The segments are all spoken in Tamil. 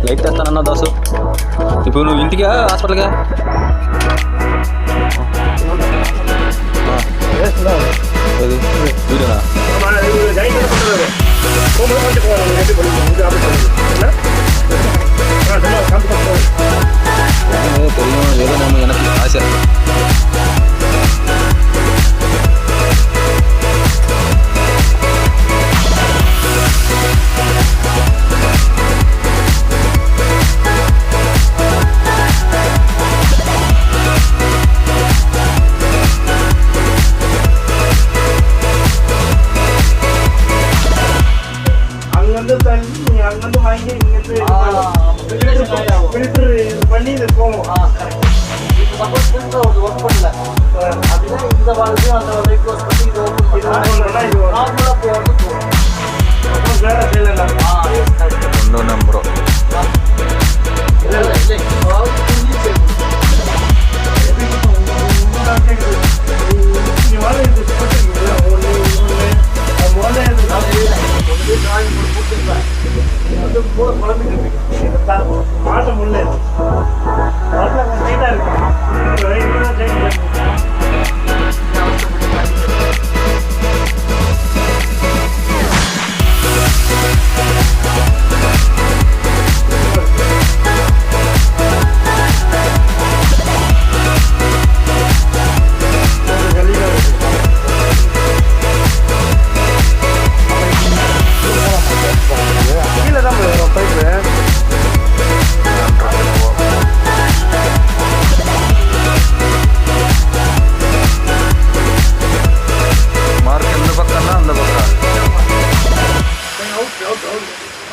లైట్ తెస్తానన్నా దాసు. ఇప్పుడు నువ్వు ఇంటికా హాస్పిటల్గా? వీడనా ఏదో నమ్మ వెనక్కి ఆశ. రెండో నెంబరు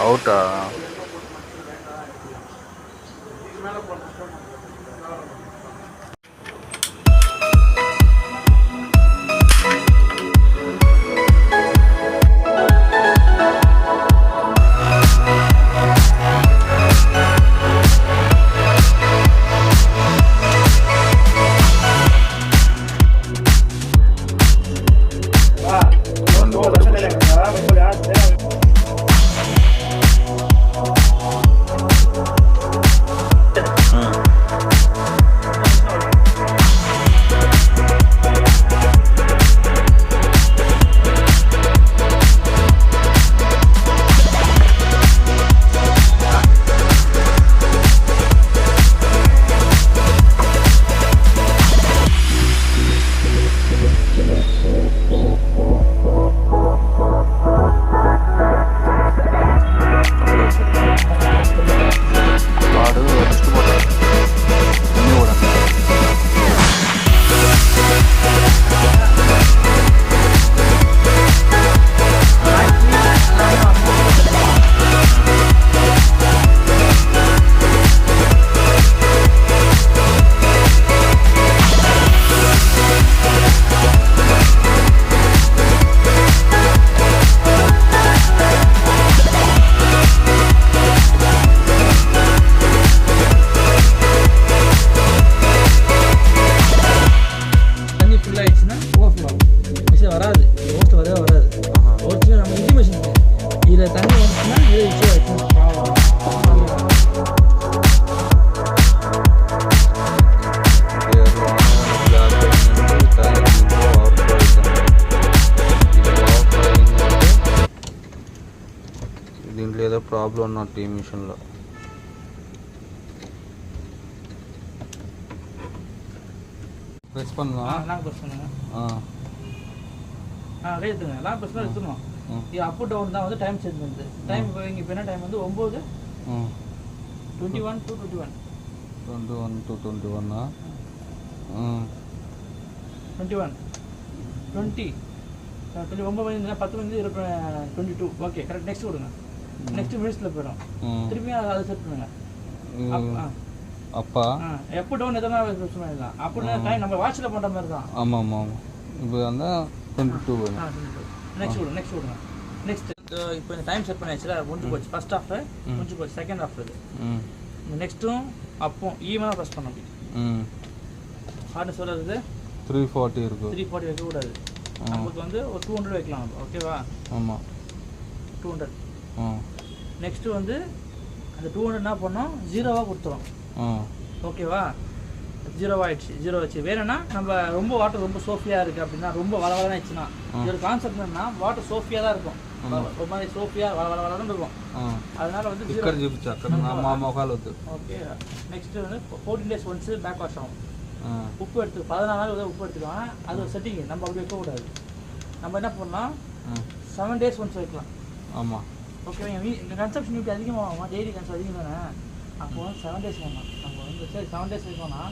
అవుటా? దీంట్లో ఏదో ప్రాబ్లం ఉన్నట్టు ఈ మిషన్లో. ப்ரெஸ் பண்ணுங்க. லாங் ப்ரெஸ் பண்ணுங்க. ரைட் எடுத்துங்க. லாங் ப்ரெஸ் பண்ணி எடுத்துக்கணும். இது அப் டவுன் தான் வந்து டைம் சேஞ்ச் பண்ணுது. டைம் இங்கே இப்போ என்ன டைம் வந்து 9:21 to 21. 21 to 21. 21 20 9 money 10 money 22. Okay correct. Next கொடுங்க. நெக்ஸ்ட் மினிட்ஸில் போயிடும். திருப்பியும் அதை செட் பண்ணுங்க. அப்பா அப் டவுன் எதனா பிரச்சனை இல்லை. அப்படின்னா டைம் நம்ம வாட்சில் பண்ணுற மாதிரி தான். ஆமாம் ஆமாம். இப்போ வந்து 22. நெக்ஸ்ட் கொடுங்க. நெக்ஸ்ட் கொடுங்க. நெக்ஸ்ட் இப்போ இந்த டைம் செட் பண்ணியாச்சுல, முடிஞ்சு போச்சு. ஃபர்ஸ்ட் ஹாஃப் முடிஞ்சு போச்சு. செகண்ட் ஹாஃப் இது. நெக்ஸ்ட்டும் அப்போ ஈவனாக ப்ரெஸ் பண்ண முடியும். ஹார்ட்னஸ் சொல்கிறது 340 இருக்கும். 340 வைக்கக்கூடாது. நமக்கு வந்து ஒரு 200 வைக்கலாம். ஓகேவா? ஆமாம் 200. நெக்ஸ்ட்டு வந்து அந்த 200 என்ன பண்ணோம், 0வாக கொடுத்துரும். ஓகேவா? 0 ஆயிடுச்சு. 0 வச்சு வேணும்னா நம்ம ரொம்ப வாட்டர் ரொம்ப சோஃபியாக இருக்குது அப்படின்னா, ரொம்ப வளவளன்னு ஆயிடுச்சுன்னா, இதோட கான்செப்ட் என்னன்னா வாட்டர் சோஃபியாக தான் இருக்கும். ஒரு மாதிரி சோஃபியாக வளவளன்னு இருக்கும். அதனால வந்து 0. ஓகே. நெக்ஸ்ட்டு வந்து 14 days ஒன்ஸ் பேக் வாஷ் ஆகும். உப்பு எடுத்து 14 நாள் உப்பு எடுத்துக்கலாம். அது ஒரு செட்டிங். நம்ம அப்படி வைக்கக்கூடாது. நம்ம என்ன பண்ணலாம், 7 days ஒன்ஸ் வைக்கலாம். ஆமாம். ஓகே. எங்கள் கன்சப்ஷன் இப்படி அதிகமாகும். டெய்லி கன்சப்ட் அதிகம் தானே. அப்போ வந்து 7 days வேணாம். நம்ம வந்து சரி 7 days வைக்கோம்னா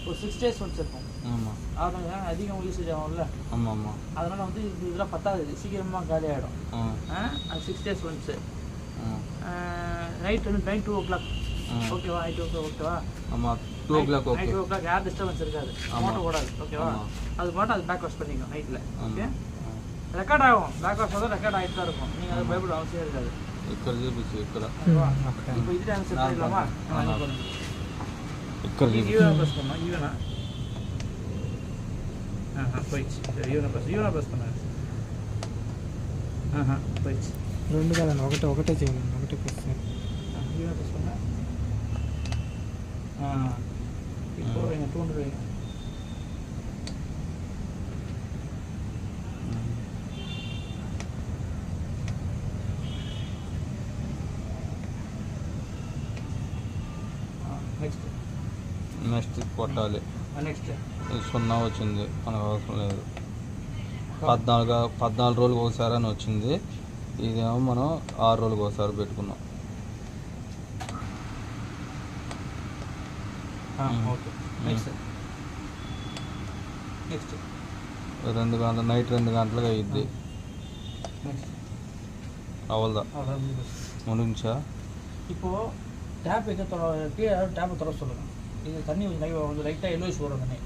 ஒரு 6 days ஒன்ஸ் இருக்கும். ஆமாம். அதனால அதிகம் யூசேஜ் ஆகும்ல. ஆமாம் ஆமாம். அதனால் வந்து இதெல்லாம் பத்தாது, சீக்கிரமாக காலி ஆகிடும். அது 6 days ஒன்ஸு. நைட் வந்து 2 o'clock. ஓகேவா? 8 o'clock. ஓகேவா? ஆமாம் 2 o'clock. ஓகே. 2 o'clock ஏர் டிஸ்டர்பன்ஸ் இருக்காது. மோட்டர் ஓடாது. ஓகேவா? அது மட்டும் அது பேக் வாஷ் பண்ணிக்கணும் நைட்டில். ஓகே. ரெக்கார்ட் ஆகும். பேக் வாஷ் தான் ரெக்கார்ட் ஆகிட்டு தான் இருக்கும். நீங்கள் அது பயப்பட அவசியம் இருக்காது. ఇక్కడ చూపించు ఇక్కడ. இப்போ இது டைம் செட் பண்ணிடலாமா? ఇక్కడ ஈவனா ப்ரெஸ் பண்ணோம். ஈவனா போயிடுச்சு. ஈவனா ப்ரெஸ் பண்ணாங்க. పోయిచ్చు రెండు కాదండి ఒకటే చేయండి ఒకటే ప్రెస్ இப்போ 200 నెక్స్ట్ కొట్టాలి. నెక్స్ట్ ఇది 0 వచ్చింది, మనకు అవసరం లేదు. 14 రోజులకు ఒకసారి అని వచ్చింది. ఇదేమో మనం 6 రోజులకు ఒకసారి పెట్టుకున్నాం. ఓకే. నెక్స్ట్ నైట్ 2 గంటలకు అయ్యిద్ది. அவ்வளோதான் முடிஞ்சா. இப்போது டேப் எங்கே கீழே டேப்பை திற சொல்லுங்கள். இது தண்ணி கொஞ்சம் லைட்டாக எல்லோயிஷ் வரும் தண்ணி.